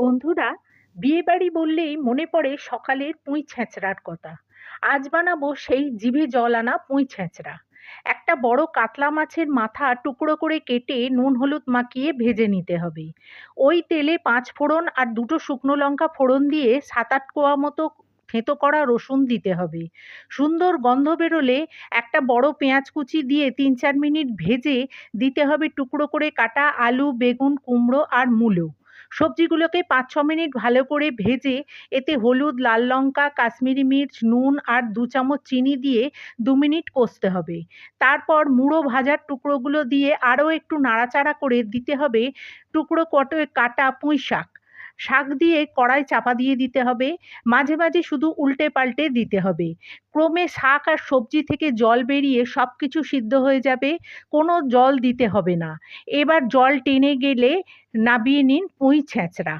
বন্ধুরা, বিয়েবাড়ি বললেই মনে পড়ে সকালের পুঁই ছ্যাঁচড়ার কথা। আজ বানাবো সেই জিভে জল আনা পুঁই ছ্যাঁচড়া। একটা বড় কাতলা মাছের মাথা টুকরো করে কেটে নুন হলুদ মাখিয়ে ভেজে নিতে হবে। ওই তেলে ৫ ফোড়ন আর ২টো শুকনো লঙ্কা ফোড়ন দিয়ে ৭-৮ কোয়া মতো থেঁতো করা রসুন দিতে হবে। সুন্দর গন্ধ বেরোলে একটা বড় পেঁয়াজ কুচি দিয়ে ৩-৪ মিনিট ভেজে দিতে হবে টুকরো করে কাটা আলু, বেগুন, কুমড়ো আর মূলো। সবজিগুলোকে ৫-৬ মিনিট ভালো করে ভেজে এতে হলুদ, লাল লঙ্কা, কাশ্মীরি মির্চ, নুন আর ২ চামচ চিনি দিয়ে ২ মিনিট কষতে হবে। তারপর মুড়ো ভাজার টুকরোগুলো দিয়ে আরও একটু নাড়াচাড়া করে দিতে হবে টুকরো কাটা পুঁই শাক। শাক দিয়ে কড়াই চাপা দিয়ে দিতে হবে। মাঝে মাঝে শুধু উল্টে পাল্টে দিতে হবে। ক্রমে শাক আর সবজি থেকে জল বেরিয়ে সবকিছু সিদ্ধ হয়ে যাবে। কোনো জল দিতে হবে না। এবার জল টেনে গেলে নামিয়ে নিন পুঁই ছ্যাঁচড়া।